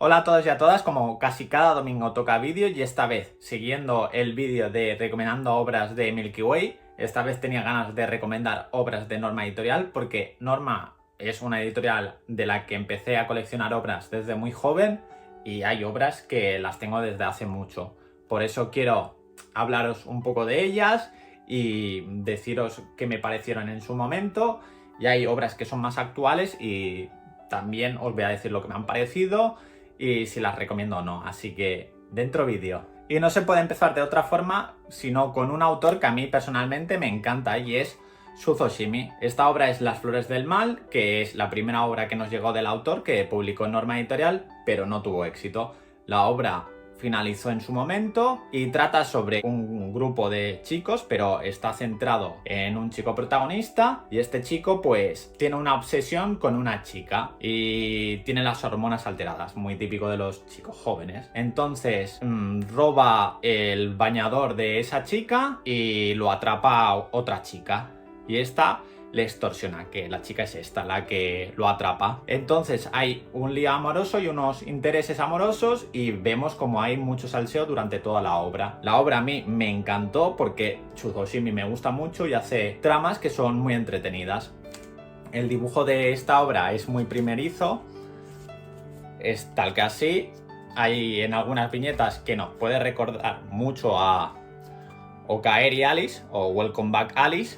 Hola a todos y a todas, como casi cada domingo toca vídeo y esta vez, siguiendo el vídeo de recomendando obras de Milky Way, esta vez tenía ganas de recomendar obras de Norma Editorial porque Norma es una editorial de la que empecé a coleccionar obras desde muy joven y hay obras que las tengo desde hace mucho. Por eso quiero hablaros un poco de ellas y deciros qué me parecieron en su momento, y hay obras que son más actuales y también os voy a decir lo que me han parecido y si las recomiendo o no, así que dentro vídeo. Y no se puede empezar de otra forma sino con un autor que a mí personalmente me encanta y es Shuzo Oshimi. Esta obra es Las Flores del Mal, que es la primera obra que nos llegó del autor, que publicó en Norma Editorial, pero no tuvo éxito. La obra finalizó en su momento y trata sobre un grupo de chicos, pero está centrado en un chico protagonista, y este chico pues tiene una obsesión con una chica y tiene las hormonas alteradas, muy típico de los chicos jóvenes. Entonces roba el bañador de esa chica y lo atrapa a otra chica, y esta le extorsiona, que la chica es esta, la que lo atrapa. Entonces hay un lío amoroso y unos intereses amorosos y vemos como hay mucho salseo durante toda la obra. La obra a mí me encantó porque Shuzo Oshimi me gusta mucho y hace tramas que son muy entretenidas. El dibujo de esta obra es muy primerizo, es tal que así. Hay en algunas viñetas que nos puede recordar mucho a Okaeri Alice o Welcome Back Alice.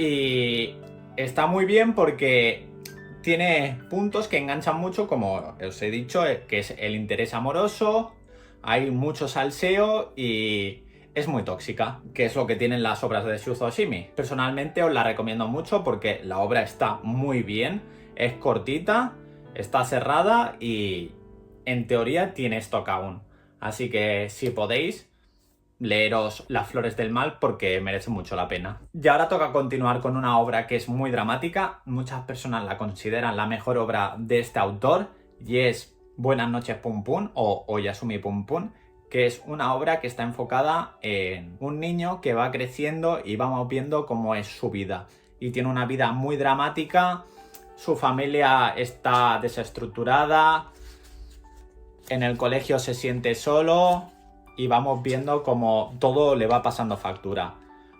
Y está muy bien porque tiene puntos que enganchan mucho, como os he dicho, que es el interés amoroso, hay mucho salseo y es muy tóxica, que es lo que tienen las obras de Shuzo Oshimi. Personalmente os la recomiendo mucho porque la obra está muy bien, es cortita, está cerrada y en teoría tiene stock aún. Así que si podéis, leeros Las Flores del Mal porque merece mucho la pena. Y ahora toca continuar con una obra que es muy dramática. Muchas personas la consideran la mejor obra de este autor y es Buenas noches Pum Pum o Oyasumi Pum Pum, que es una obra que está enfocada en un niño que va creciendo y vamos viendo cómo es su vida. Y tiene una vida muy dramática, su familia está desestructurada, en el colegio se siente solo y vamos viendo cómo todo le va pasando factura.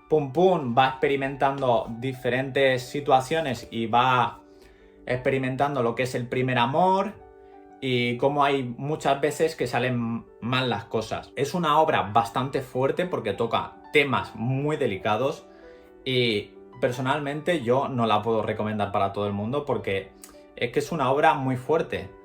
Pum Pum va experimentando diferentes situaciones y va experimentando lo que es el primer amor y cómo hay muchas veces que salen mal las cosas. Es una obra bastante fuerte porque toca temas muy delicados y personalmente yo no la puedo recomendar para todo el mundo porque es que es una obra muy fuerte.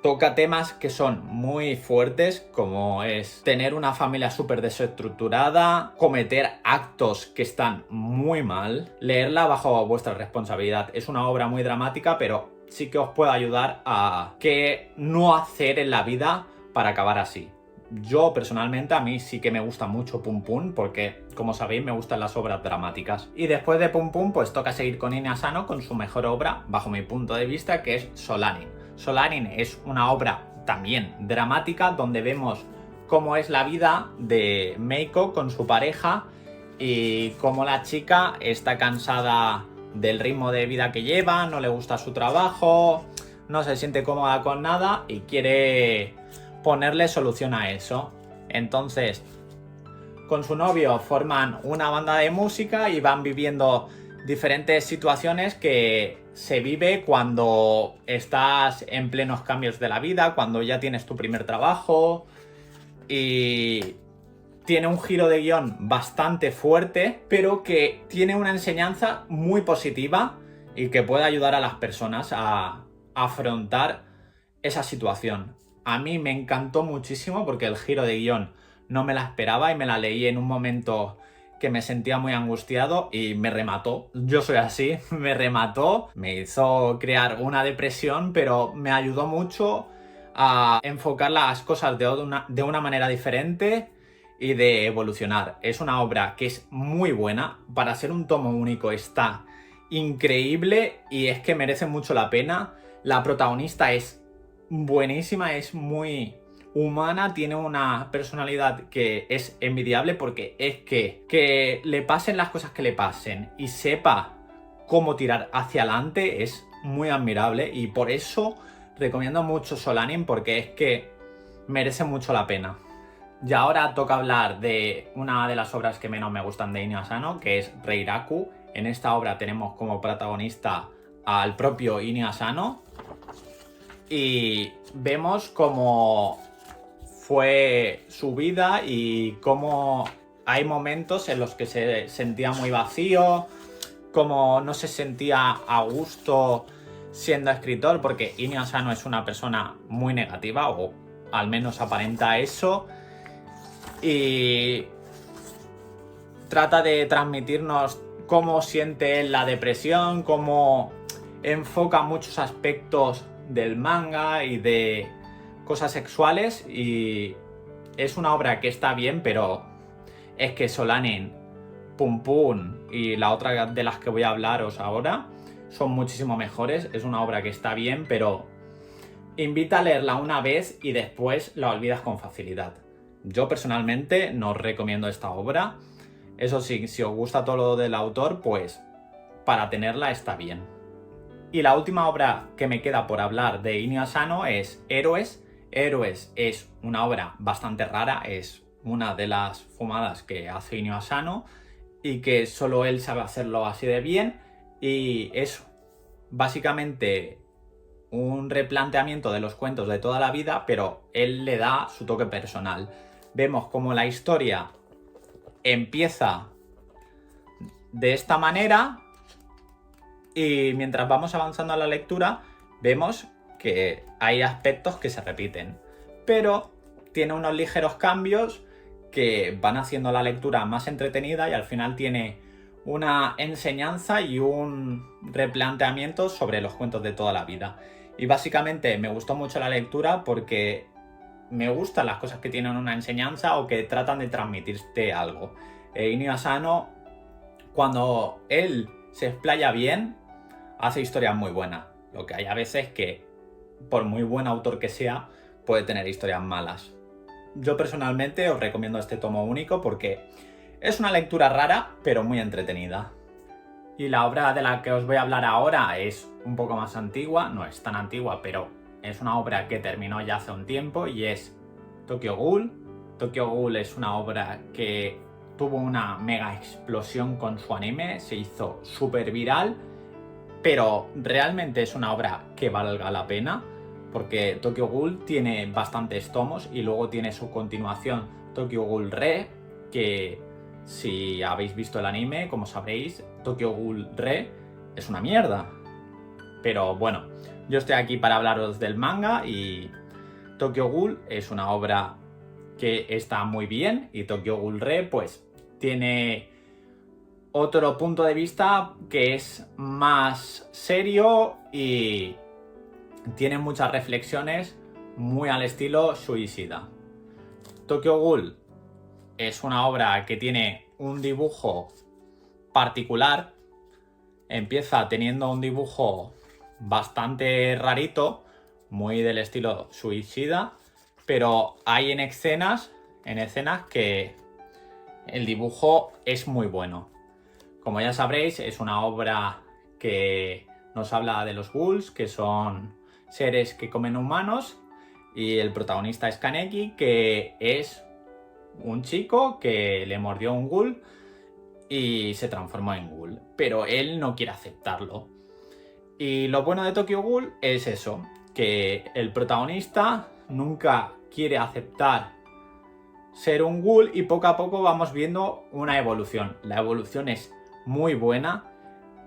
Toca temas que son muy fuertes, como es tener una familia súper desestructurada, cometer actos que están muy mal. Leerla bajo vuestra responsabilidad. Es una obra muy dramática, pero sí que os puede ayudar a qué no hacer en la vida para acabar así. Yo personalmente, a mí sí que me gusta mucho Pum Pum porque, como sabéis, me gustan las obras dramáticas. Y después de Pum Pum pues toca seguir con Ine Asano con su mejor obra, bajo mi punto de vista, que es Solanin. Solanin es una obra también dramática donde vemos cómo es la vida de Meiko con su pareja y cómo la chica está cansada del ritmo de vida que lleva, no le gusta su trabajo, no se siente cómoda con nada y quiere ponerle solución a eso. Entonces, con su novio forman una banda de música y van viviendo diferentes situaciones que se vive cuando estás en plenos cambios de la vida, cuando ya tienes tu primer trabajo, y tiene un giro de guión bastante fuerte, pero que tiene una enseñanza muy positiva y que puede ayudar a las personas a afrontar esa situación. A mí me encantó muchísimo porque el giro de guión no me la esperaba y me la leí en un momento que me sentía muy angustiado y me remató. Yo soy así, me remató, me hizo crear una depresión, pero me ayudó mucho a enfocar las cosas de una manera diferente y de evolucionar. Es una obra que es muy buena, para ser un tomo único está increíble y es que merece mucho la pena. La protagonista es buenísima, es muy humana, tiene una personalidad que es envidiable porque es que le pasen las cosas que le pasen y sepa cómo tirar hacia adelante es muy admirable y por eso recomiendo mucho Solanin porque es que merece mucho la pena. Y ahora toca hablar de una de las obras que menos me gustan de Inio Asano, que es Reiraku. En esta obra tenemos como protagonista al propio Inio Asano y vemos cómo fue su vida y cómo hay momentos en los que se sentía muy vacío, cómo no se sentía a gusto siendo escritor, porque Inio Asano es una persona muy negativa, o al menos aparenta eso, y trata de transmitirnos cómo siente él la depresión, cómo enfoca muchos aspectos del manga y de cosas sexuales, y es una obra que está bien, pero es que Solanin, Pum Pum y la otra de las que voy a hablaros ahora son muchísimo mejores. Es una obra que está bien, pero invita a leerla una vez y después la olvidas con facilidad. Yo personalmente no os recomiendo esta obra. Eso sí, si os gusta todo lo del autor, pues para tenerla está bien. Y la última obra que me queda por hablar de Inio Asano es Héroes. Héroes es una obra bastante rara, es una de las fumadas que hace Inio Asano y que solo él sabe hacerlo así de bien, y es básicamente un replanteamiento de los cuentos de toda la vida, pero él le da su toque personal. Vemos como la historia empieza de esta manera y mientras vamos avanzando a la lectura vemos que hay aspectos que se repiten, pero tiene unos ligeros cambios que van haciendo la lectura más entretenida y al final tiene una enseñanza y un replanteamiento sobre los cuentos de toda la vida. Y básicamente me gustó mucho la lectura porque me gustan las cosas que tienen una enseñanza o que tratan de transmitirte algo. Inio Asano, cuando él se explaya bien, hace historias muy buenas. Lo que hay a veces que, por muy buen autor que sea, puede tener historias malas. Yo personalmente os recomiendo este tomo único porque es una lectura rara, pero muy entretenida. Y la obra de la que os voy a hablar ahora es un poco más antigua, no es tan antigua, pero es una obra que terminó ya hace un tiempo y es Tokyo Ghoul. Tokyo Ghoul es una obra que tuvo una mega explosión con su anime, se hizo súper viral, pero realmente es una obra que valga la pena porque Tokyo Ghoul tiene bastantes tomos y luego tiene su continuación Tokyo Ghoul Re, que si habéis visto el anime, como sabréis, Tokyo Ghoul Re es una mierda. Pero bueno, yo estoy aquí para hablaros del manga y Tokyo Ghoul es una obra que está muy bien y Tokyo Ghoul Re pues tiene otro punto de vista que es más serio y tiene muchas reflexiones muy al estilo Suicida. Tokyo Ghoul es una obra que tiene un dibujo particular. Empieza teniendo un dibujo bastante rarito, muy del estilo Suicida, pero hay en escenas que el dibujo es muy bueno. Como ya sabréis, es una obra que nos habla de los ghouls, que son seres que comen humanos, y el protagonista es Kaneki, que es un chico que le mordió un ghoul y se transformó en ghoul, pero él no quiere aceptarlo. Y lo bueno de Tokyo Ghoul es eso, que el protagonista nunca quiere aceptar ser un ghoul y poco a poco vamos viendo una evolución. La evolución es muy buena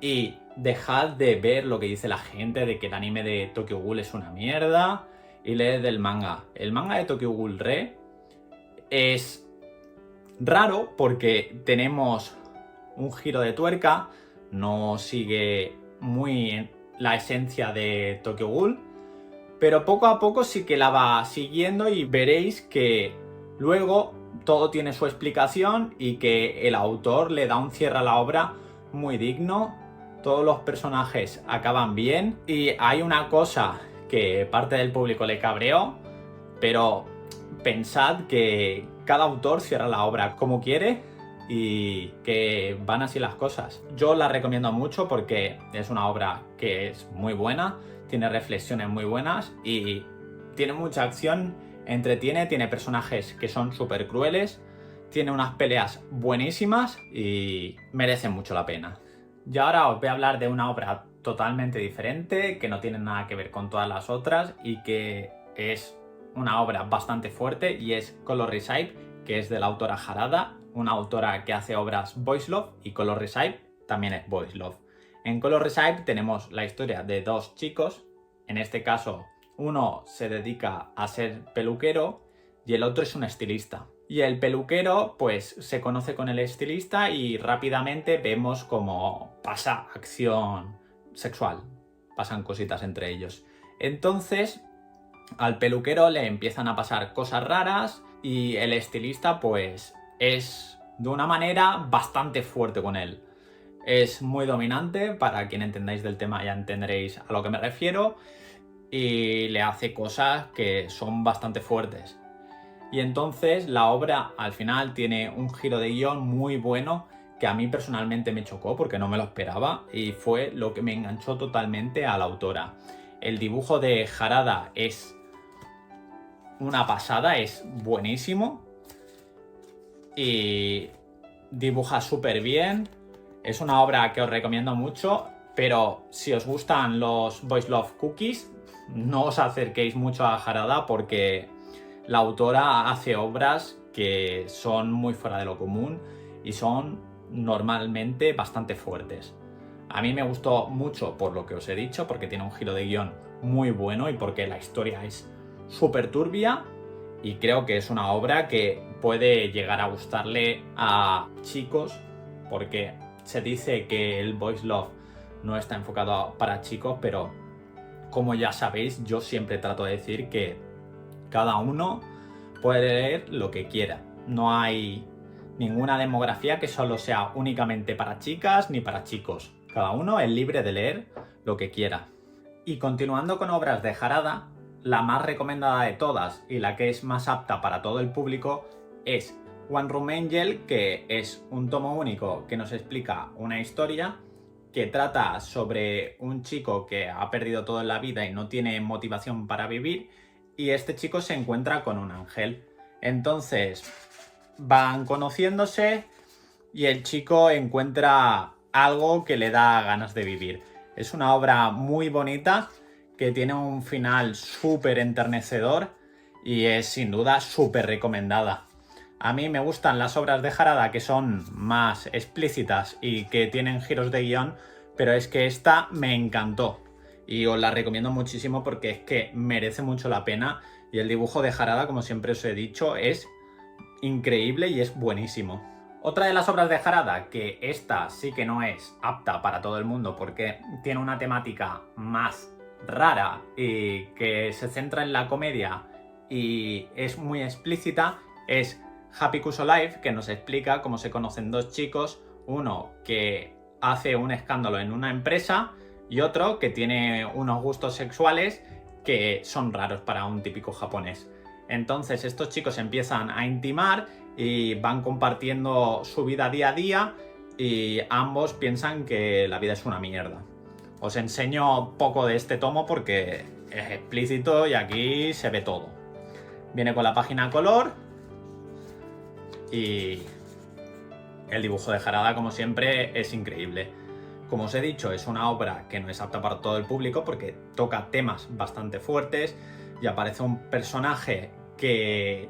y dejad de ver lo que dice la gente de que el anime de Tokyo Ghoul es una mierda y leed del manga. El manga de Tokyo Ghoul Re es raro porque tenemos un giro de tuerca, no sigue muy la esencia de Tokyo Ghoul, pero poco a poco sí que la va siguiendo y veréis que luego todo tiene su explicación y que el autor le da un cierre a la obra muy digno. Todos los personajes acaban bien y hay una cosa que parte del público le cabreó, pero pensad que cada autor cierra la obra como quiere y que van así las cosas. Yo la recomiendo mucho porque es una obra que es muy buena, tiene reflexiones muy buenas y tiene mucha acción, entretiene, tiene personajes que son súper crueles, tiene unas peleas buenísimas y merece mucho la pena. Y ahora os voy a hablar de una obra totalmente diferente, que no tiene nada que ver con todas las otras y que es una obra bastante fuerte, y es Color Recipe, que es de la autora Harada, una autora que hace obras Boys Love, y Color Recipe también es Boys Love. En Color Recipe tenemos la historia de dos chicos, en este caso uno se dedica a ser peluquero y el otro es un estilista. Y el peluquero pues se conoce con el estilista y rápidamente vemos cómo pasa acción sexual, pasan cositas entre ellos. Entonces al peluquero le empiezan a pasar cosas raras y el estilista pues es de una manera bastante fuerte con él. Es muy dominante, para quien entendáis del tema ya entenderéis a lo que me refiero, y le hace cosas que son bastante fuertes. Y entonces la obra al final tiene un giro de guión muy bueno que a mí personalmente me chocó porque no me lo esperaba y fue lo que me enganchó totalmente a la autora. El dibujo de Harada es una pasada, es buenísimo y dibuja súper bien. Es una obra que os recomiendo mucho, pero si os gustan los Boys Love Cookies, no os acerquéis mucho a Harada porque la autora hace obras que son muy fuera de lo común y son normalmente bastante fuertes. A mí me gustó mucho por lo que os he dicho, porque tiene un giro de guión muy bueno y porque la historia es súper turbia, y creo que es una obra que puede llegar a gustarle a chicos, porque se dice que el Boys Love no está enfocado para chicos, pero como ya sabéis, yo siempre trato de decir que cada uno puede leer lo que quiera. No hay ninguna demografía que solo sea únicamente para chicas ni para chicos. Cada uno es libre de leer lo que quiera. Y continuando con obras de Harada, la más recomendada de todas y la que es más apta para todo el público es One Room Angel, que es un tomo único que nos explica una historia que trata sobre un chico que ha perdido todo en la vida y no tiene motivación para vivir, y este chico se encuentra con un ángel. Entonces van conociéndose y el chico encuentra algo que le da ganas de vivir. Es una obra muy bonita que tiene un final súper enternecedor y es sin duda súper recomendada. A mí me gustan las obras de Harada que son más explícitas y que tienen giros de guión, pero es que esta me encantó y os la recomiendo muchísimo porque es que merece mucho la pena, y el dibujo de Harada, como siempre os he dicho, es increíble y es buenísimo. Otra de las obras de Harada, que esta sí que no es apta para todo el mundo porque tiene una temática más rara y que se centra en la comedia y es muy explícita, es Happy Cuso Life, que nos explica cómo se conocen dos chicos, uno que hace un escándalo en una empresa y otro que tiene unos gustos sexuales que son raros para un típico japonés. Entonces estos chicos empiezan a intimar y van compartiendo su vida día a día y ambos piensan que la vida es una mierda. Os enseño poco de este tomo porque es explícito y aquí se ve todo. Viene con la página a color y el dibujo de Harada, como siempre, es increíble. Como os he dicho, es una obra que no es apta para todo el público porque toca temas bastante fuertes y aparece un personaje que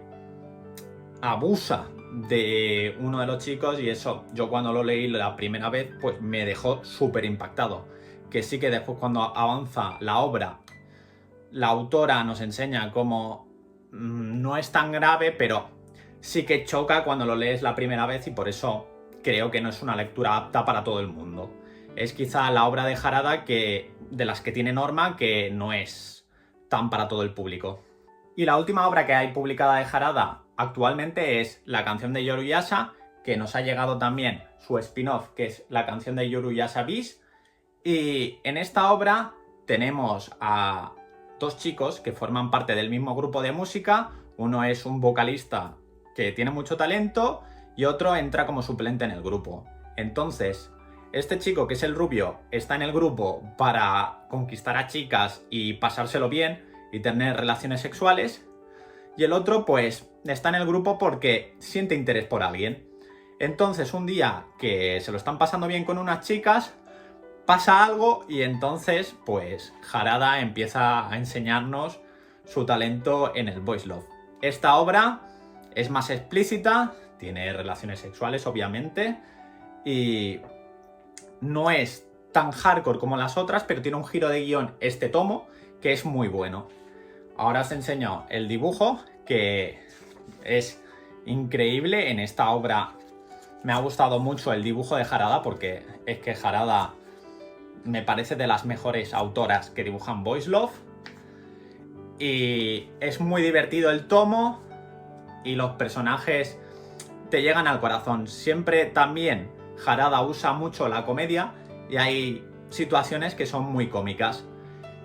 abusa de uno de los chicos, y eso yo cuando lo leí la primera vez pues me dejó súper impactado. Que sí que después, cuando avanza la obra, la autora nos enseña cómo no es tan grave, pero sí que choca cuando lo lees la primera vez, y por eso creo que no es una lectura apta para todo el mundo. Es quizá la obra de Harada que, de las que tiene norma, que no es tan para todo el público. Y la última obra que hay publicada de Harada actualmente es La canción de Yoruyasa, que nos ha llegado también su spin-off, que es La canción de Yoruyasa bis. Y en esta obra tenemos a dos chicos que forman parte del mismo grupo de música. Uno es un vocalista que tiene mucho talento y otro entra como suplente en el grupo. Entonces, este chico, que es el rubio, está en el grupo para conquistar a chicas y pasárselo bien y tener relaciones sexuales, y el otro pues está en el grupo porque siente interés por alguien. Entonces, un día que se lo están pasando bien con unas chicas, pasa algo y entonces pues Harada empieza a enseñarnos su talento en el Boys Love. Esta obra es más explícita, tiene relaciones sexuales obviamente y no es tan hardcore como las otras, pero tiene un giro de guión este tomo que es muy bueno. Ahora os enseño el dibujo, que es increíble en esta obra. Me ha gustado mucho el dibujo de Harada porque es que Harada me parece de las mejores autoras que dibujan Boys Love. Y es muy divertido el tomo y los personajes te llegan al corazón. Siempre también Harada usa mucho la comedia y hay situaciones que son muy cómicas.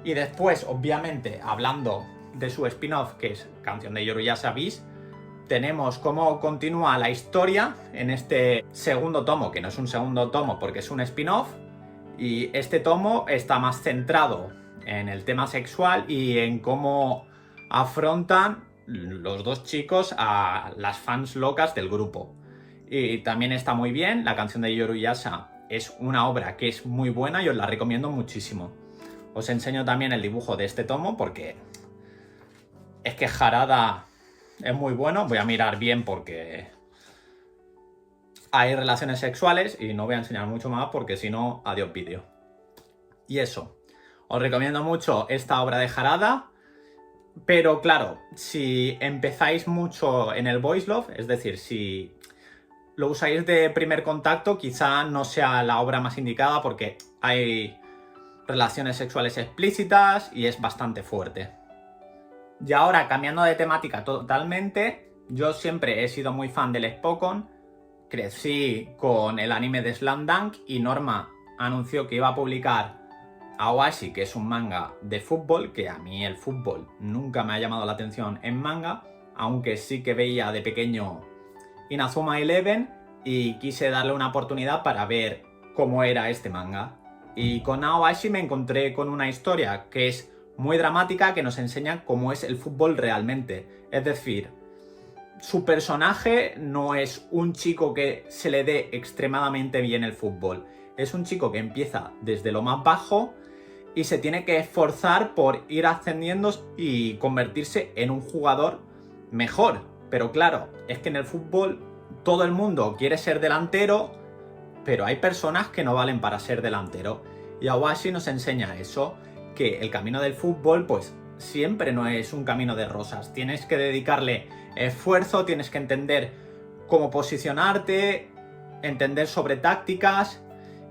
Y después, obviamente, hablando de su spin-off, que es Canción de Yoruyasa Bis, tenemos cómo continúa la historia en este segundo tomo, que no es un segundo tomo porque es un spin-off, y este tomo está más centrado en el tema sexual y en cómo afrontan los dos chicos a las fans locas del grupo. Y también está muy bien, la Canción de Yoruyasa es una obra que es muy buena y os la recomiendo muchísimo. Os enseño también el dibujo de este tomo porque es que Harada es muy bueno. Voy a mirar bien porque hay relaciones sexuales y no voy a enseñar mucho más porque si no, adiós vídeo. Y eso, os recomiendo mucho esta obra de Harada, pero claro, si empezáis mucho en el Boys Love, es decir, si lo usáis de primer contacto, quizá no sea la obra más indicada porque hay relaciones sexuales explícitas y es bastante fuerte. Y ahora, cambiando de temática totalmente, yo siempre he sido muy fan del Spokon. Crecí con el anime de Slam Dunk y Norma anunció que iba a publicar Awashi, que es un manga de fútbol, que a mí el fútbol nunca me ha llamado la atención en manga, aunque sí que veía de pequeño Inazuma Eleven y quise darle una oportunidad para ver cómo era este manga. Y con Awashi me encontré con una historia que es muy dramática, que nos enseña cómo es el fútbol realmente. Es decir, su personaje no es un chico que se le dé extremadamente bien el fútbol. Es un chico que empieza desde lo más bajo y se tiene que esforzar por ir ascendiendo y convertirse en un jugador mejor. Pero claro, es que en el fútbol todo el mundo quiere ser delantero, pero hay personas que no valen para ser delantero. Y Awashi nos enseña eso, que el camino del fútbol pues siempre no es un camino de rosas. Tienes que dedicarle esfuerzo, tienes que entender cómo posicionarte, entender sobre tácticas,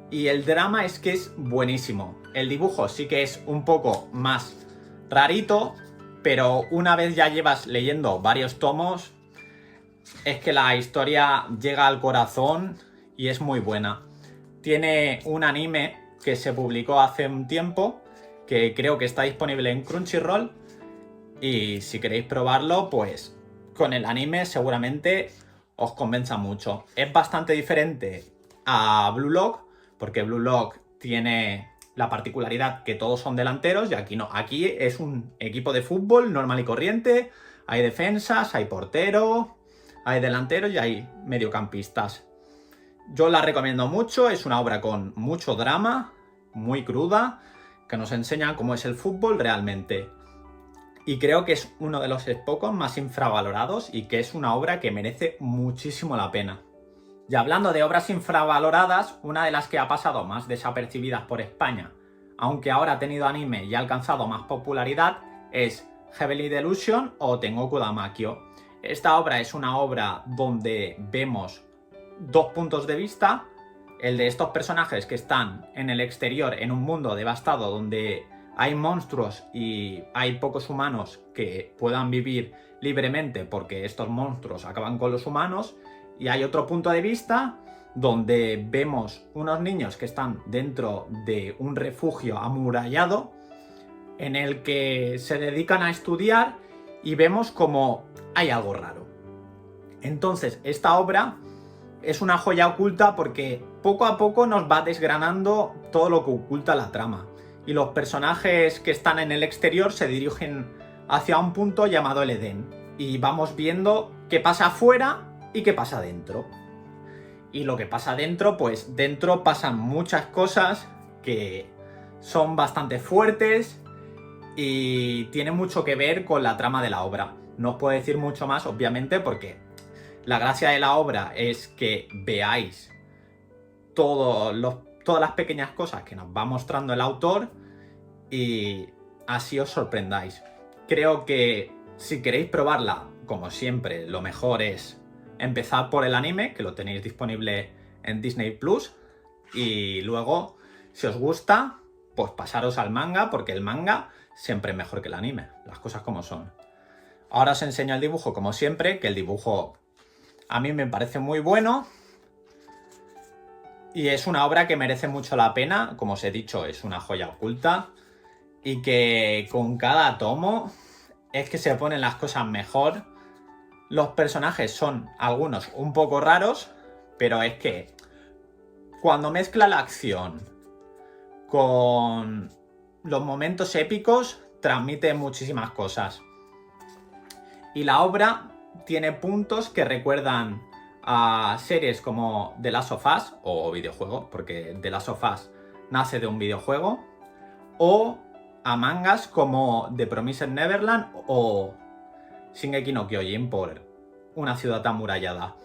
y el drama es que es buenísimo. El dibujo sí que es un poco más rarito, pero una vez ya llevas leyendo varios tomos, es que la historia llega al corazón y es muy buena. Tiene un anime que se publicó hace un tiempo, que creo que está disponible en Crunchyroll, y si queréis probarlo, pues con el anime seguramente os convenza mucho. Es bastante diferente a Blue Lock, porque Blue Lock tiene la particularidad que todos son delanteros y aquí no. Aquí es un equipo de fútbol normal y corriente, hay defensas, hay portero, hay delanteros y hay mediocampistas. Yo la recomiendo mucho, es una obra con mucho drama, muy cruda, que nos enseña cómo es el fútbol realmente. Y creo que es uno de los Spokon más infravalorados y que es una obra que merece muchísimo la pena. Y hablando de obras infravaloradas, una de las que ha pasado más desapercibidas por España, aunque ahora ha tenido anime y ha alcanzado más popularidad, es Heavenly Delusion o Tengoku Damakyo. Esta obra es una obra donde vemos dos puntos de vista, el de estos personajes que están en el exterior en un mundo devastado donde hay monstruos y hay pocos humanos que puedan vivir libremente porque estos monstruos acaban con los humanos, y hay otro punto de vista donde vemos unos niños que están dentro de un refugio amurallado en el que se dedican a estudiar y vemos como hay algo raro. Entonces, esta obra es una joya oculta porque poco a poco nos va desgranando todo lo que oculta la trama. Y los personajes que están en el exterior se dirigen hacia un punto llamado el Edén. Y vamos viendo qué pasa afuera y qué pasa dentro. Y lo que pasa dentro, pues dentro pasan muchas cosas que son bastante fuertes y tiene mucho que ver con la trama de la obra. No os puedo decir mucho más, obviamente, porque la gracia de la obra es que veáis todas las pequeñas cosas que nos va mostrando el autor y así os sorprendáis. Creo que si queréis probarla, como siempre, lo mejor es empezar por el anime, que lo tenéis disponible en Disney Plus, y luego, si os gusta, pues pasaros al manga, porque el manga siempre es mejor que el anime, las cosas como son. Ahora os enseño el dibujo como siempre, que el dibujo a mí me parece muy bueno y es una obra que merece mucho la pena. Como os he dicho, es una joya oculta y que con cada tomo es que se ponen las cosas mejor. Los personajes son algunos un poco raros, pero es que cuando mezcla la acción con los momentos épicos, transmite muchísimas cosas. Y la obra tiene puntos que recuerdan a series como The Last of Us, o videojuego, porque The Last of Us nace de un videojuego, o a mangas como The Promised Neverland o Shingeki no Kyojin, por una ciudad amurallada.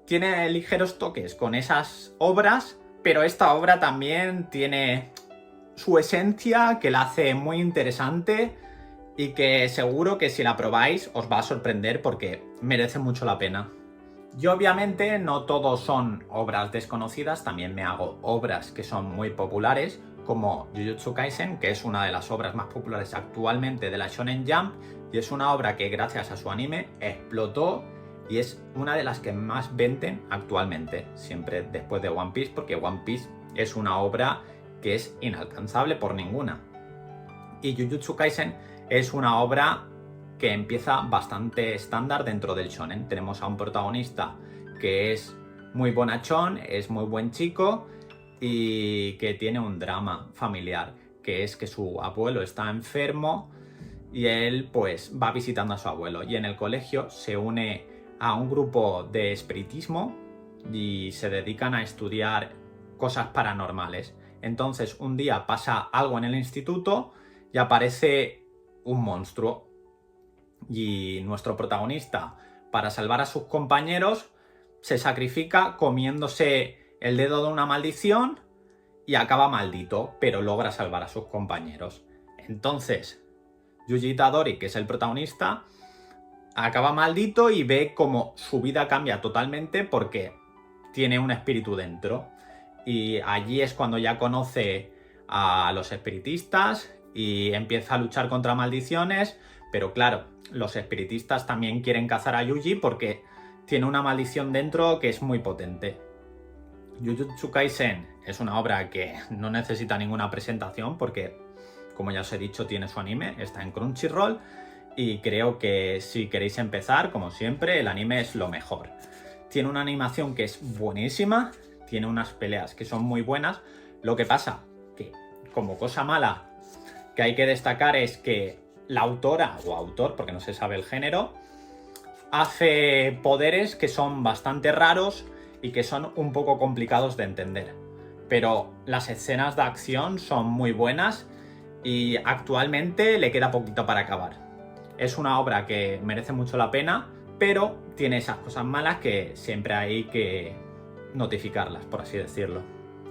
Tiene ligeros toques con esas obras, pero esta obra también tiene su esencia que la hace muy interesante y que seguro que si la probáis os va a sorprender porque merece mucho la pena. Yo obviamente no todos son obras desconocidas, también me hago obras que son muy populares, como Jujutsu Kaisen, que es una de las obras más populares actualmente de la Shonen Jump, y es una obra que gracias a su anime explotó y es una de las que más venden actualmente, siempre después de One Piece, porque One Piece es una obra que es inalcanzable por ninguna. Y Jujutsu Kaisen es una obra que empieza bastante estándar dentro del shonen. Tenemos a un protagonista que es muy bonachón, es muy buen chico y que tiene un drama familiar, que es que su abuelo está enfermo y él pues va visitando a su abuelo, y en el colegio se une a un grupo de espiritismo y se dedican a estudiar cosas paranormales. Entonces un día pasa algo en el instituto y aparece un monstruo. Y nuestro protagonista, para salvar a sus compañeros, se sacrifica comiéndose el dedo de una maldición y acaba maldito, pero logra salvar a sus compañeros. Entonces, Yuji Itadori, que es el protagonista, acaba maldito y ve como su vida cambia totalmente porque tiene un espíritu dentro. Y allí es cuando ya conoce a los espiritistas y empieza a luchar contra maldiciones, pero claro, los espiritistas también quieren cazar a Yuji porque tiene una maldición dentro que es muy potente. Jujutsu Kaisen es una obra que no necesita ninguna presentación porque, como ya os he dicho, tiene su anime, está en Crunchyroll, y creo que si queréis empezar, como siempre, el anime es lo mejor. Tiene una animación que es buenísima, tiene unas peleas que son muy buenas. Lo que pasa que, como cosa mala que hay que destacar, es que la autora o autor, porque no se sabe el género, hace poderes que son bastante raros y que son un poco complicados de entender. Pero las escenas de acción son muy buenas y actualmente le queda poquito para acabar. Es una obra que merece mucho la pena, pero tiene esas cosas malas que siempre hay que notificarlas, por así decirlo.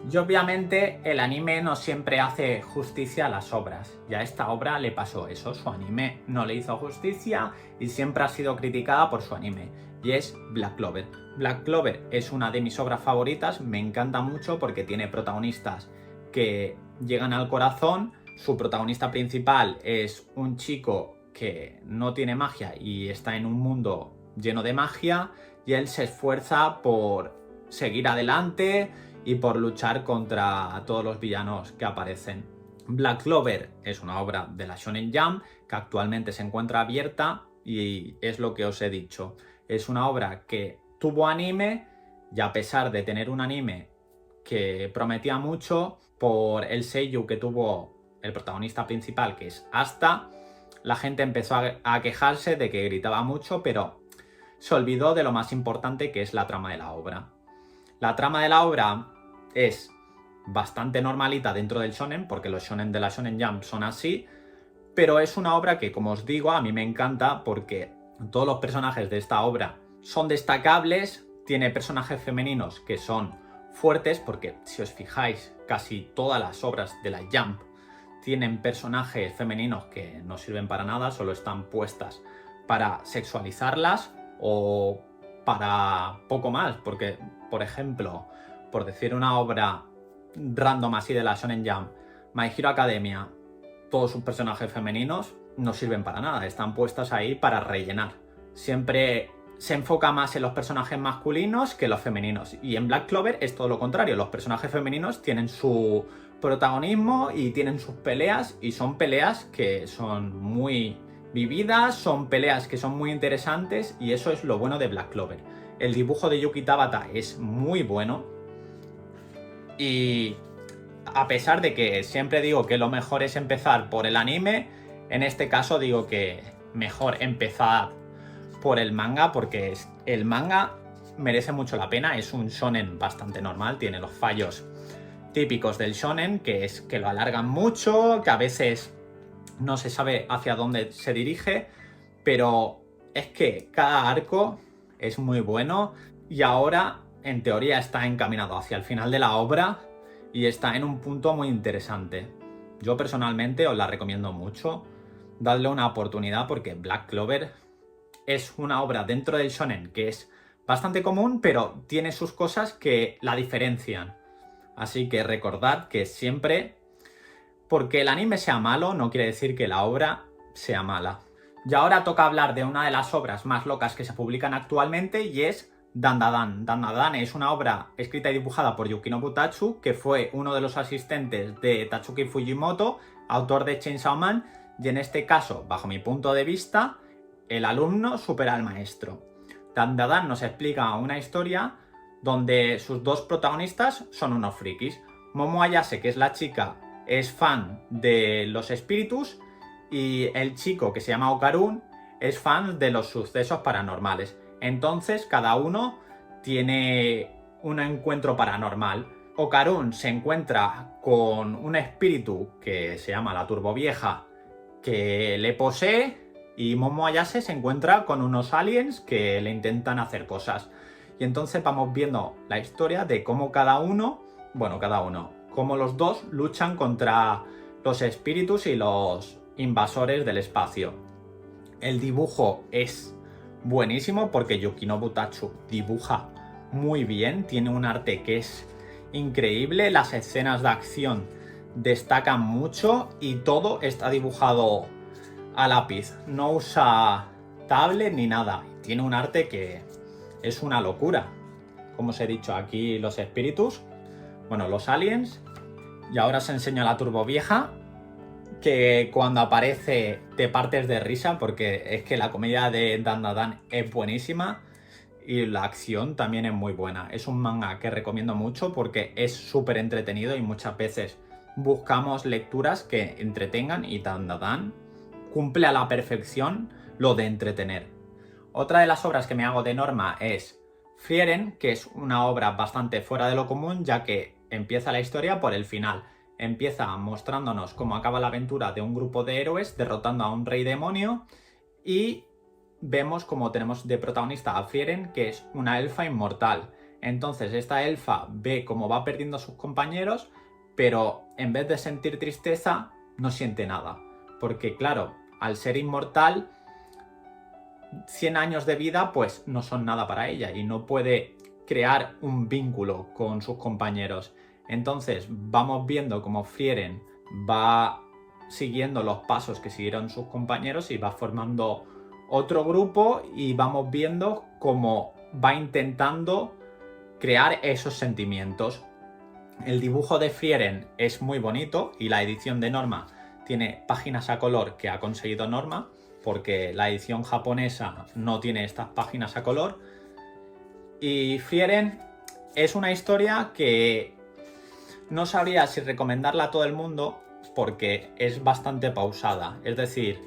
Y obviamente el anime no siempre hace justicia a las obras, y a esta obra le pasó eso, su anime no le hizo justicia y siempre ha sido criticada por su anime, y es Black Clover. Black Clover es una de mis obras favoritas, me encanta mucho porque tiene protagonistas que llegan al corazón. Su protagonista principal es un chico que no tiene magia y está en un mundo lleno de magia, y él se esfuerza por seguir adelante y por luchar contra todos los villanos que aparecen. Black Clover es una obra de la Shonen Jump que actualmente se encuentra abierta y es lo que os he dicho. Es una obra que tuvo anime Y a pesar de tener un anime que prometía mucho, por el seiyuu que tuvo el protagonista principal, que es Asta, la gente empezó a quejarse de que gritaba mucho, pero se olvidó de lo más importante, que es la trama de la obra. La trama de la obra es bastante normalita dentro del shonen, porque los shonen de la Shonen Jump son así, pero es una obra que, como os digo, a mí me encanta porque todos los personajes de esta obra son destacables, tiene personajes femeninos que son fuertes, porque si os fijáis, casi todas las obras de la Jump tienen personajes femeninos que no sirven para nada, solo están puestas para sexualizarlas o para poco más, porque, por ejemplo, por decir una obra random así de la Shonen Jump, My Hero Academia, todos sus personajes femeninos no sirven para nada, están puestas ahí para rellenar. Siempre se enfoca más en los personajes masculinos que los femeninos, y en Black Clover es todo lo contrario, los personajes femeninos tienen su protagonismo y tienen sus peleas, y son peleas que son muy vividas, son peleas que son muy interesantes, y eso es lo bueno de Black Clover. El dibujo de Yuki Tabata es muy bueno, y a pesar de que siempre digo que lo mejor es empezar por el anime, en este caso digo que mejor empezar por el manga, porque el manga merece mucho la pena. Es un shonen bastante normal, tiene los fallos típicos del shonen, que es que lo alargan mucho, que a veces no se sabe hacia dónde se dirige, pero es que cada arco es muy bueno, y ahora en teoría está encaminado hacia el final de la obra y está en un punto muy interesante. Yo personalmente os la recomiendo mucho, dadle una oportunidad, porque Black Clover es una obra dentro del shonen que es bastante común, pero tiene sus cosas que la diferencian. Así que recordad que siempre, porque el anime sea malo, no quiere decir que la obra sea mala. Y ahora toca hablar de una de las obras más locas que se publican actualmente, y es Dandadan. Dandadan es una obra escrita y dibujada por Yukinobu Tatsu, que fue uno de los asistentes de Tatsuki Fujimoto, autor de Chainsaw Man, y en este caso, bajo mi punto de vista, el alumno supera al maestro. Dandadan nos explica una historia donde sus dos protagonistas son unos frikis. Momo Ayase, que es la chica, es fan de los espíritus, y el chico, que se llama Okarun, es fan de los sucesos paranormales. Entonces cada uno tiene un encuentro paranormal. Okarun se encuentra con un espíritu que se llama la Turbovieja, que le posee, y Momo Ayase se encuentra con unos aliens que le intentan hacer cosas. Y entonces vamos viendo la historia de cómo cómo los dos luchan contra los espíritus y los invasores del espacio. El dibujo es buenísimo porque Yukinobu Tatsu dibuja muy bien, tiene un arte que es increíble, las escenas de acción destacan mucho y todo está dibujado a lápiz, no usa tablet ni nada, tiene un arte que es una locura. Como os he dicho, aquí los espíritus, los aliens, y ahora os enseño a la Turbovieja, que cuando aparece te partes de risa, porque es que la comedia de Dandadan es buenísima y la acción también es muy buena. Es un manga que recomiendo mucho porque es súper entretenido, y muchas veces buscamos lecturas que entretengan, y Dandadan cumple a la perfección lo de entretener. Otra de las obras que me hago de norma es Frieren, que es una obra bastante fuera de lo común, ya que empieza la historia por el final. Empieza mostrándonos cómo acaba la aventura de un grupo de héroes derrotando a un rey demonio, y vemos como tenemos de protagonista a Frieren, que es una elfa inmortal. Entonces esta elfa ve cómo va perdiendo a sus compañeros, pero en vez de sentir tristeza, no siente nada. Porque claro, al ser inmortal, 100 años de vida pues no son nada para ella, y no puede crear un vínculo con sus compañeros. Entonces vamos viendo cómo Frieren va siguiendo los pasos que siguieron sus compañeros y va formando otro grupo, y vamos viendo cómo va intentando crear esos sentimientos. El dibujo de Frieren es muy bonito, y la edición de Norma tiene páginas a color que ha conseguido Norma, porque la edición japonesa no tiene estas páginas a color. Y Frieren es una historia que no sabría si recomendarla a todo el mundo porque es bastante pausada. Es decir,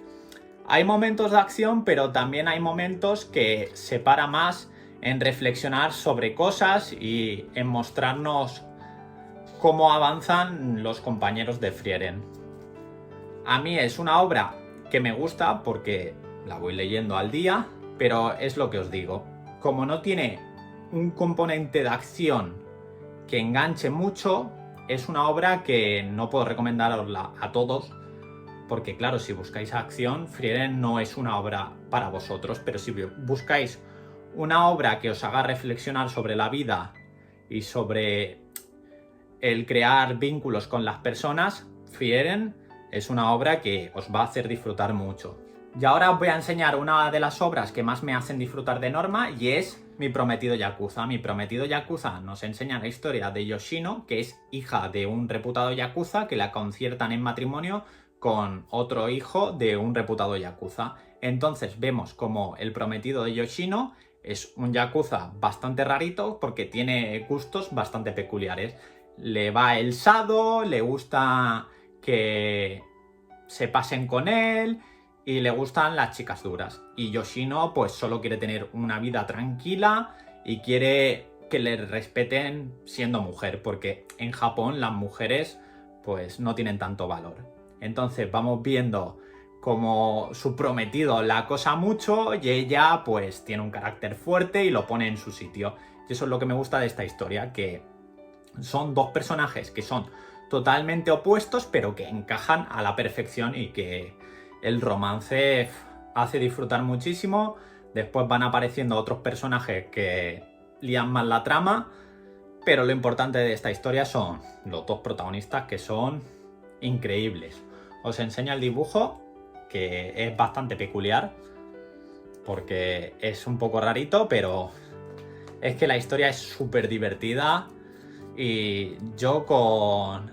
hay momentos de acción, pero también hay momentos que se para más en reflexionar sobre cosas y en mostrarnos cómo avanzan los compañeros de Frieren. A mí es una obra que me gusta porque la voy leyendo al día, pero es lo que os digo. Como no tiene un componente de acción que enganche mucho, es una obra que no puedo recomendarosla a todos, porque claro, si buscáis acción, Frieren no es una obra para vosotros, pero si buscáis una obra que os haga reflexionar sobre la vida y sobre el crear vínculos con las personas, Frieren es una obra que os va a hacer disfrutar mucho. Y ahora os voy a enseñar una de las obras que más me hacen disfrutar de Norma, y es Mi prometido Yakuza. Mi prometido Yakuza nos enseña la historia de Yoshino, que es hija de un reputado Yakuza que la conciertan en matrimonio con otro hijo de un reputado Yakuza. Entonces vemos como el prometido de Yoshino es un Yakuza bastante rarito porque tiene gustos bastante peculiares. Le va el sado, le gusta que se pasen con él y le gustan las chicas duras. Y Yoshino pues solo quiere tener una vida tranquila y quiere que le respeten siendo mujer, porque en Japón las mujeres pues no tienen tanto valor. Entonces vamos viendo como su prometido la acosa mucho y ella pues tiene un carácter fuerte y lo pone en su sitio. Y eso es lo que me gusta de esta historia, que son dos personajes que son totalmente opuestos pero que encajan a la perfección y que el romance hace disfrutar muchísimo. Después van apareciendo otros personajes que lían más la trama, pero lo importante de esta historia son los dos protagonistas, que son increíbles. Os enseño el dibujo, que es bastante peculiar porque es un poco rarito, pero es que la historia es súper divertida. Y yo con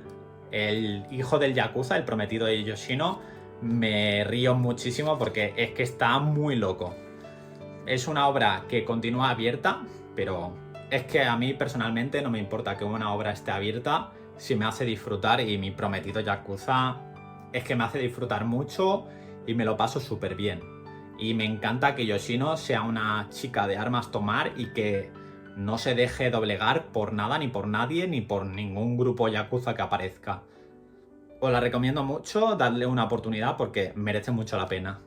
el hijo del Yakuza, el prometido de Yoshino, me río muchísimo porque es que está muy loco. Es una obra que continúa abierta, pero es que a mí personalmente no me importa que una obra esté abierta si me hace disfrutar, y Mi prometido Yakuza es que me hace disfrutar mucho y me lo paso súper bien. Y me encanta que Yoshino sea una chica de armas tomar y que no se deje doblegar por nada, ni por nadie, ni por ningún grupo Yakuza que aparezca. Os la recomiendo mucho, darle una oportunidad porque merece mucho la pena.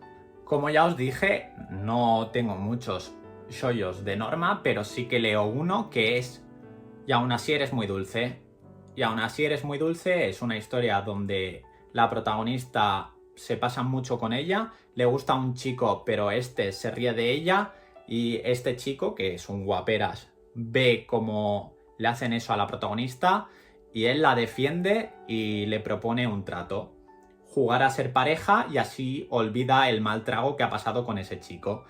Como ya os dije, no tengo muchos shoujos de Norma, pero sí que leo uno que es Y aún así eres muy dulce. Y aún así eres muy dulce es una historia donde la protagonista se pasa mucho con ella, le gusta un chico pero este se ríe de ella, y este chico, que es un guaperas, ve cómo le hacen eso a la protagonista y él la defiende y le propone un trato: jugar a ser pareja, y así olvida el mal trago que ha pasado con ese chico.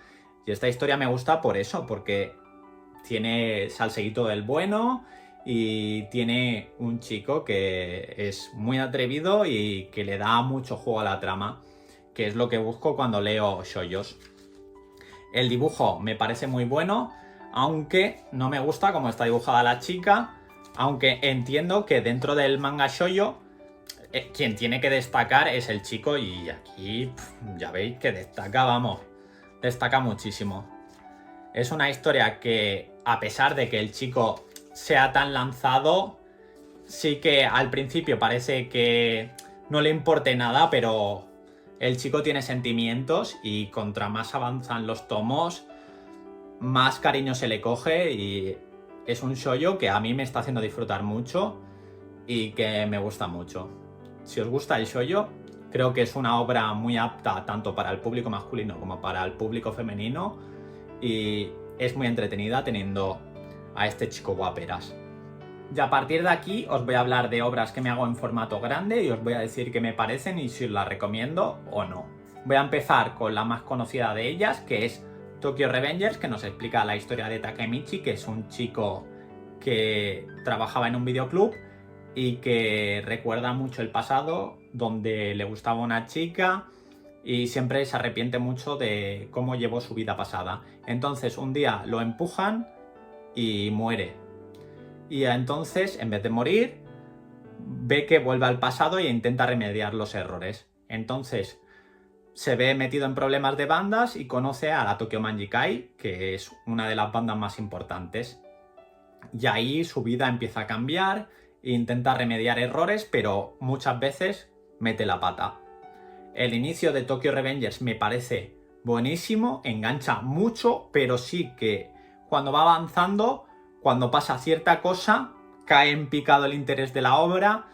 Y esta historia me gusta por eso, porque tiene salseíto del bueno y tiene un chico que es muy atrevido y que le da mucho juego a la trama, que es lo que busco cuando leo shoujos. El dibujo me parece muy bueno, aunque no me gusta cómo está dibujada la chica, aunque entiendo que dentro del manga shoujo quien tiene que destacar es el chico, y aquí ya veis que destaca, vamos, destaca muchísimo. Es una historia que, a pesar de que el chico sea tan lanzado, sí que al principio parece que no le importe nada, pero el chico tiene sentimientos y contra más avanzan los tomos, más cariño se le coge, y es un shoujo que a mí me está haciendo disfrutar mucho y que me gusta mucho. Si os gusta el shoujo, creo que es una obra muy apta tanto para el público masculino como para el público femenino, y es muy entretenida teniendo a este chico guaperas. Y a partir de aquí os voy a hablar de obras que me hago en formato grande y os voy a decir qué me parecen y si os las recomiendo o no. Voy a empezar con la más conocida de ellas, que es Tokyo Revengers, que nos explica la historia de Takemichi, que es un chico que trabajaba en un videoclub y que recuerda mucho el pasado, donde le gustaba una chica y siempre se arrepiente mucho de cómo llevó su vida pasada. Entonces un día lo empujan y muere. y entonces, en vez de morir, ve que vuelve al pasado e intenta remediar los errores. Entonces se ve metido en problemas de bandas y conoce a la Tokyo Manjikai, que es una de las bandas más importantes. Y ahí su vida empieza a cambiar e intenta remediar errores, pero muchas veces mete la pata. El inicio de Tokyo Revengers me parece buenísimo, engancha mucho, pero sí que cuando va avanzando, cuando pasa cierta cosa, cae en picado el interés de la obra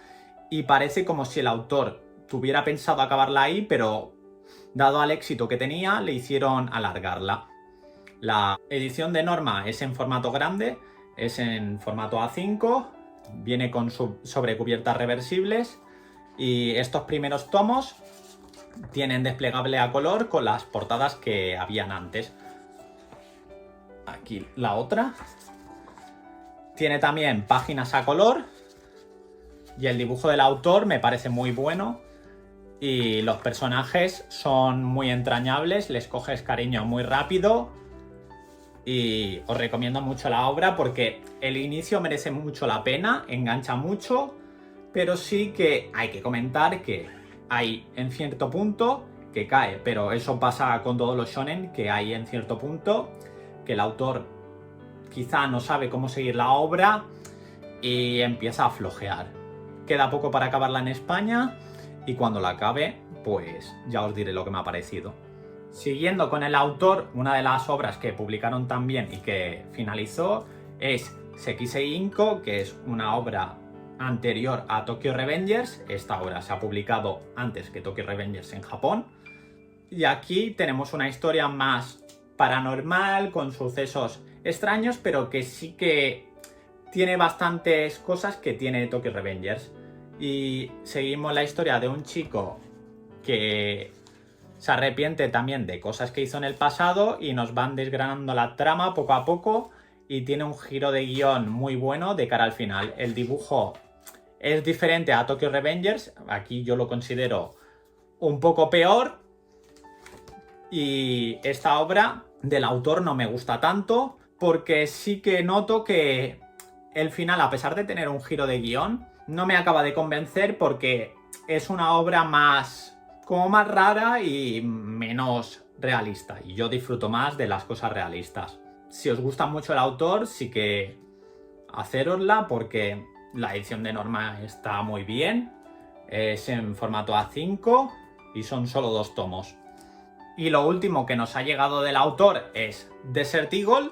y parece como si el autor tuviera pensado acabarla ahí, pero dado al éxito que tenía, le hicieron alargarla. La edición de Norma es en formato grande, es en formato A5, viene con sobrecubiertas reversibles y estos primeros tomos tienen desplegable a color con las portadas que habían antes. Aquí la otra. Tiene también páginas a color y el dibujo del autor me parece muy bueno y los personajes son muy entrañables, les coges cariño muy rápido y os recomiendo mucho la obra porque el inicio merece mucho la pena, engancha mucho, pero sí que hay que comentar que hay en cierto punto que cae, pero eso pasa con todos los shonen, que hay en cierto punto que el autor quizá no sabe cómo seguir la obra y empieza a flojear. Queda poco para acabarla en España y cuando la acabe, pues ya os diré lo que me ha parecido. Siguiendo con el autor, una de las obras que publicaron también y que finalizó es Sekisei Inko, que es una obra anterior a Tokyo Revengers. Esta obra se ha publicado antes que Tokyo Revengers en Japón. Y aquí tenemos una historia más paranormal, con sucesos extraños, pero que sí que tiene bastantes cosas que tiene Tokyo Revengers. Y seguimos la historia de un chico que se arrepiente también de cosas que hizo en el pasado y nos van desgranando la trama poco a poco y tiene un giro de guión muy bueno de cara al final. El dibujo es diferente a Tokyo Revengers, aquí yo lo considero un poco peor y esta obra del autor no me gusta tanto porque sí que noto que el final, a pesar de tener un giro de guión, no me acaba de convencer porque es una obra como más rara y menos realista. Y yo disfruto más de las cosas realistas. Si os gusta mucho el autor, sí que hacérosla porque la edición de Norma está muy bien. Es en formato A5 y son solo 2 tomos. Y lo último que nos ha llegado del autor es Desert Eagle,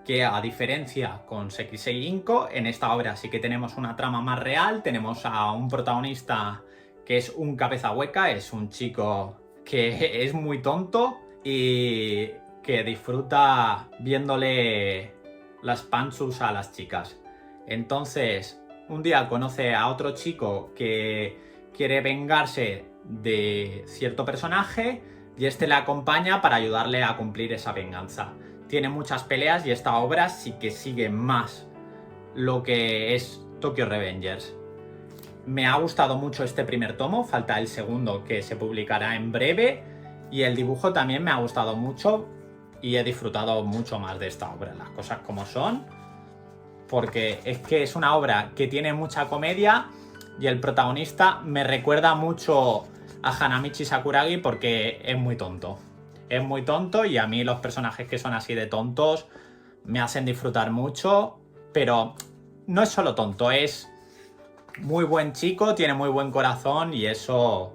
que a diferencia con Sekisei Inko, en esta obra sí que tenemos una trama más real, tenemos a un protagonista que es un cabeza hueca, es un chico que es muy tonto y que disfruta viéndole las pantsus a las chicas. Entonces, un día conoce a otro chico que quiere vengarse de cierto personaje y este le acompaña para ayudarle a cumplir esa venganza. Tiene muchas peleas y esta obra sí que sigue más lo que es Tokyo Revengers. Me ha gustado mucho este primer tomo, falta el segundo que se publicará en breve y el dibujo también me ha gustado mucho y he disfrutado mucho más de esta obra, las cosas como son, porque es que es una obra que tiene mucha comedia y el protagonista me recuerda mucho a Hanamichi Sakuragi porque es muy tonto. Es muy tonto y a mí los personajes que son así de tontos me hacen disfrutar mucho, pero no es solo tonto, es muy buen chico, tiene muy buen corazón y eso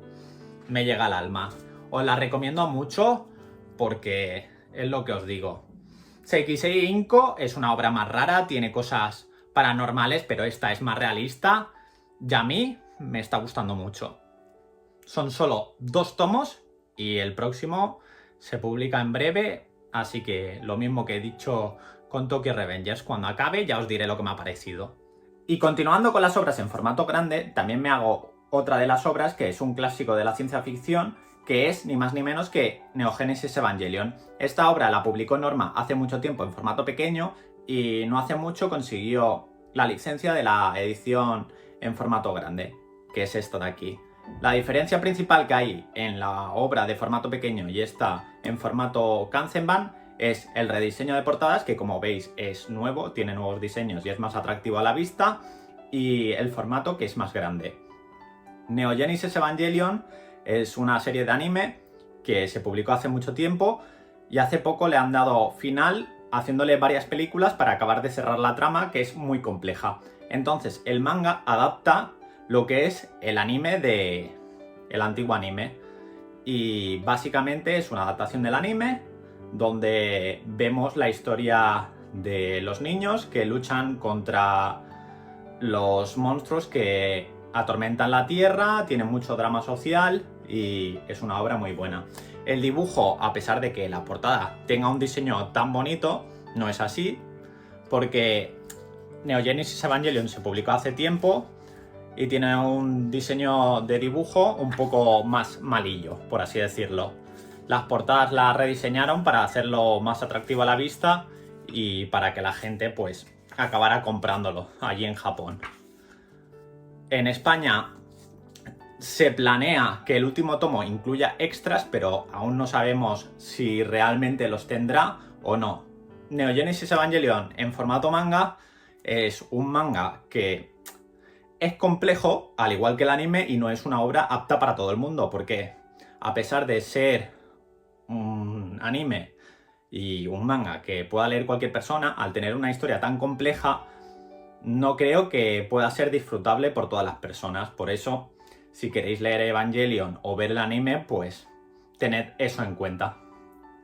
me llega al alma. Os la recomiendo mucho porque es lo que os digo. Sekisei Inko es una obra más rara, tiene cosas paranormales, pero esta es más realista y a mí me está gustando mucho. Son solo 2 tomos y el próximo se publica en breve, así que lo mismo que he dicho con Tokyo Revengers, cuando acabe ya os diré lo que me ha parecido. Y continuando con las obras en formato grande, también me hago otra de las obras que es un clásico de la ciencia ficción, que es ni más ni menos que Neo Genesis Evangelion. Esta obra la publicó Norma hace mucho tiempo en formato pequeño y no hace mucho consiguió la licencia de la edición en formato grande, que es esta de aquí. La diferencia principal que hay en la obra de formato pequeño y esta en formato Kanzenban es el rediseño de portadas, que como veis es nuevo, tiene nuevos diseños y es más atractivo a la vista, y el formato, que es más grande. Neo Genesis Evangelion es una serie de anime que se publicó hace mucho tiempo y hace poco le han dado final haciéndole varias películas para acabar de cerrar la trama, que es muy compleja. Entonces el manga adapta lo que es el anime el antiguo anime, y básicamente es una adaptación del anime donde vemos la historia de los niños que luchan contra los monstruos que atormentan la Tierra, tiene mucho drama social y es una obra muy buena. El dibujo, a pesar de que la portada tenga un diseño tan bonito, no es así, porque Neo Genesis Evangelion se publicó hace tiempo y tiene un diseño de dibujo un poco más malillo, por así decirlo. Las portadas las rediseñaron para hacerlo más atractivo a la vista y para que la gente pues acabara comprándolo allí en Japón. En España se planea que el último tomo incluya extras, pero aún no sabemos si realmente los tendrá o no. Neo Genesis Evangelion en formato manga es un manga que es complejo, al igual que el anime, y no es una obra apta para todo el mundo, porque a pesar de ser un anime y un manga que pueda leer cualquier persona, al tener una historia tan compleja, no creo que pueda ser disfrutable por todas las personas. Por eso, si queréis leer Evangelion o ver el anime, pues tened eso en cuenta.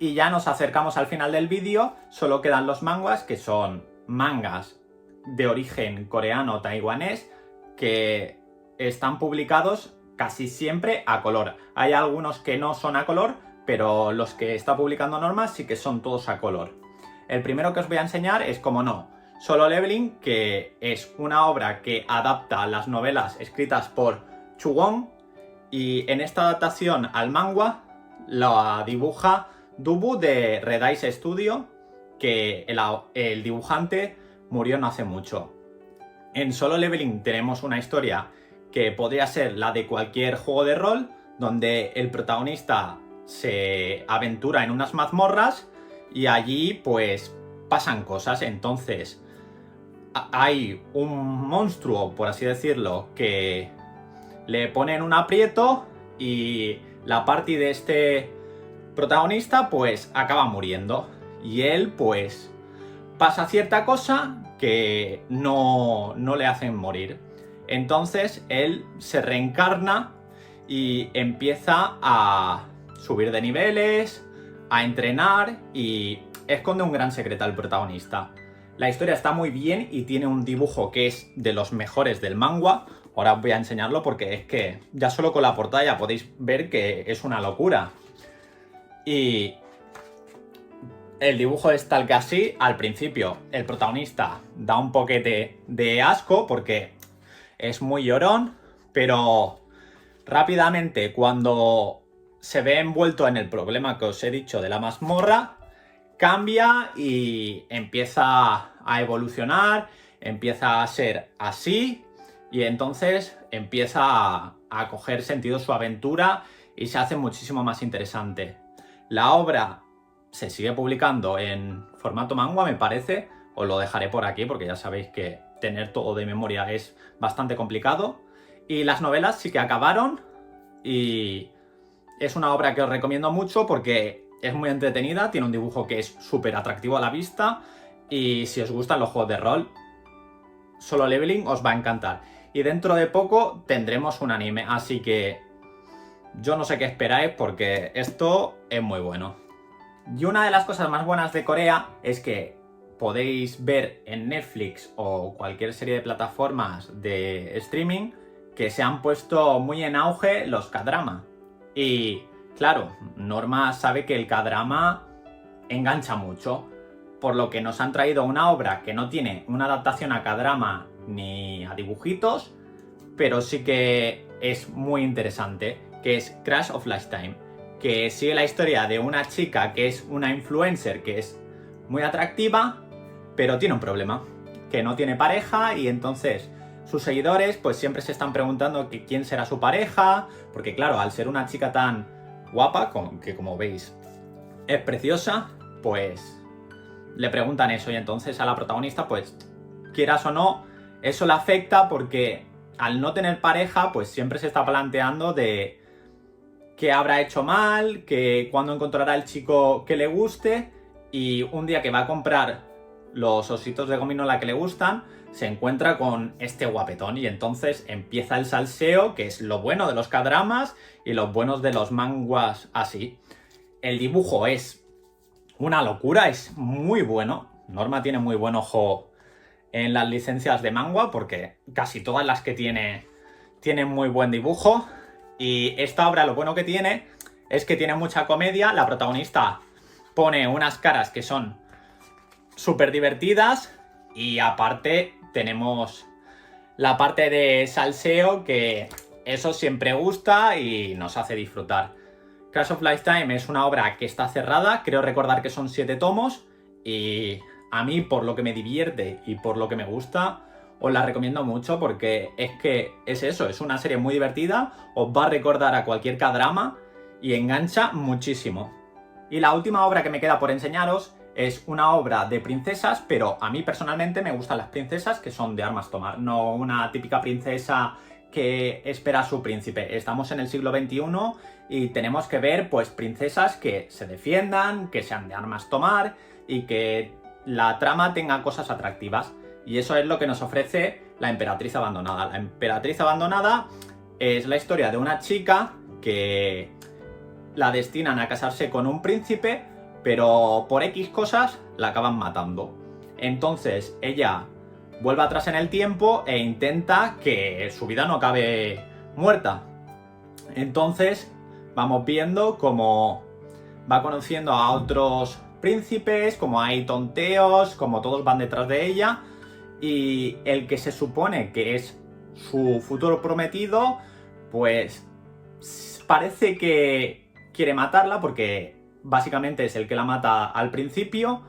Y ya nos acercamos al final del vídeo, solo quedan los manguas, que son mangas de origen coreano-taiwanés, que están publicados casi siempre a color. Hay algunos que no son a color, pero los que está publicando Norma sí que son todos a color. El primero que os voy a enseñar es, como no, Solo Leveling, que es una obra que adapta las novelas escritas por Chu Won, y en esta adaptación al manga la dibuja Dubu de Red Ice Studio, que el dibujante murió no hace mucho. En Solo Leveling tenemos una historia que podría ser la de cualquier juego de rol, donde el protagonista se aventura en unas mazmorras y allí pues pasan cosas. Entonces hay un monstruo, por así decirlo, que le pone en un aprieto y la party de este protagonista pues acaba muriendo, y él pues pasa cierta cosa que no le hacen morir. Entonces él se reencarna y empieza a subir de niveles, a entrenar, y esconde un gran secreto al protagonista. La historia está muy bien y tiene un dibujo que es de los mejores del manga. Ahora os voy a enseñarlo porque es que ya solo con la portada ya podéis ver que es una locura. Y el dibujo es tal que así. Al principio el protagonista da un poquete de asco porque es muy llorón, pero rápidamente, cuando se ve envuelto en el problema que os he dicho de la mazmorra, cambia y empieza a evolucionar, empieza a ser así, y entonces empieza a coger sentido su aventura y se hace muchísimo más interesante. La obra se sigue publicando en formato manga, me parece. Os lo dejaré por aquí porque ya sabéis que tener todo de memoria es bastante complicado. Y las novelas sí que acabaron y es una obra que os recomiendo mucho porque es muy entretenida, tiene un dibujo que es súper atractivo a la vista, y si os gustan los juegos de rol, Solo Leveling os va a encantar. Y dentro de poco tendremos un anime, así que yo no sé qué esperáis porque esto es muy bueno. Y una de las cosas más buenas de Corea es que podéis ver en Netflix o cualquier serie de plataformas de streaming que se han puesto muy en auge los K-drama. Y claro, Norma sabe que el K-drama engancha mucho, por lo que nos han traído una obra que no tiene una adaptación a K-drama ni a dibujitos, pero sí que es muy interesante, que es Crush of Lifetime, que sigue la historia de una chica que es una influencer que es muy atractiva, pero tiene un problema, que no tiene pareja, y entonces sus seguidores pues siempre se están preguntando que quién será su pareja, porque claro, al ser una chica tan guapa, que como veis es preciosa, pues le preguntan eso y entonces a la protagonista, pues quieras o no, eso le afecta porque al no tener pareja, pues siempre se está planteando de qué habrá hecho mal, que cuándo encontrará el chico que le guste, y un día que va a comprar los ositos de gominola que le gustan, se encuentra con este guapetón y entonces empieza el salseo, que es lo bueno de los K-dramas y los buenos de los manguas así. El dibujo es una locura, es muy bueno. Norma tiene muy buen ojo en las licencias de manga porque casi todas las que tiene tienen muy buen dibujo. Y esta obra lo bueno que tiene es que tiene mucha comedia. La protagonista pone unas caras que son súper divertidas y aparte tenemos la parte de salseo, que eso siempre gusta y nos hace disfrutar. Crash of Lifetime es una obra que está cerrada, creo recordar que son 7 tomos y a mí por lo que me divierte y por lo que me gusta os la recomiendo mucho porque es que es eso, es una serie muy divertida, os va a recordar a cualquier K-drama y engancha muchísimo. Y la última obra que me queda por enseñaros es una obra de princesas, pero a mí personalmente me gustan las princesas que son de armas tomar, no una típica princesa que espera a su príncipe. Estamos en el siglo XXI y tenemos que ver pues princesas que se defiendan, que sean de armas tomar y que la trama tenga cosas atractivas. Y eso es lo que nos ofrece La Emperatriz Abandonada. La Emperatriz Abandonada es la historia de una chica que la destinan a casarse con un príncipe, pero por X cosas la acaban matando. Entonces ella vuelve atrás en el tiempo e intenta que su vida no acabe muerta. Entonces vamos viendo cómo va conociendo a otros príncipes, como hay tonteos, como todos van detrás de ella, y el que se supone que es su futuro prometido, pues parece que quiere matarla porque básicamente es el que la mata al principio.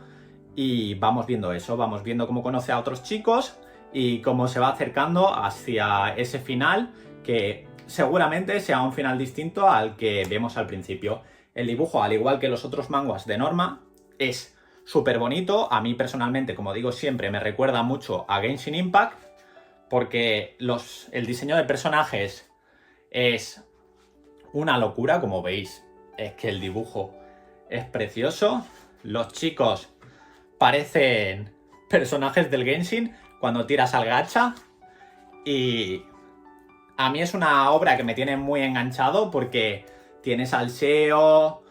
Y vamos viendo eso, vamos viendo cómo conoce a otros chicos y cómo se va acercando hacia ese final, que seguramente sea un final distinto al que vemos al principio. El dibujo, al igual que los otros manguas de Norma, es súper bonito. A mí personalmente, como digo siempre, me recuerda mucho a Genshin Impact, porque el diseño de personajes es una locura, como veis. Es que el dibujo es precioso. Los chicos parecen personajes del Genshin cuando tiras al gacha. Y a mí es una obra que me tiene muy enganchado porque tiene salseo,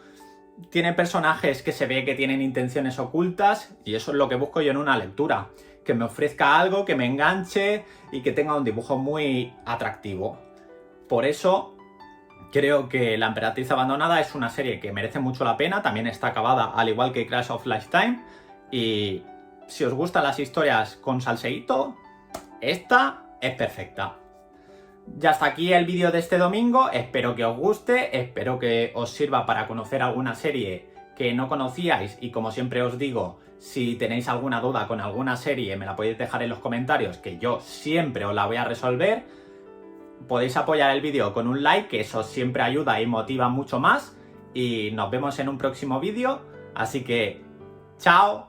tiene personajes que se ve que tienen intenciones ocultas y eso es lo que busco yo en una lectura. Que me ofrezca algo, que me enganche y que tenga un dibujo muy atractivo. Por eso creo que La Emperatriz Abandonada es una serie que merece mucho la pena. También está acabada al igual que Crash of Lifetime. Y si os gustan las historias con salseíto, esta es perfecta. Ya está aquí el vídeo de este domingo, espero que os guste, espero que os sirva para conocer alguna serie que no conocíais y como siempre os digo, si tenéis alguna duda con alguna serie me la podéis dejar en los comentarios que yo siempre os la voy a resolver. Podéis apoyar el vídeo con un like, que eso siempre ayuda y motiva mucho más y nos vemos en un próximo vídeo, así que ¡chao!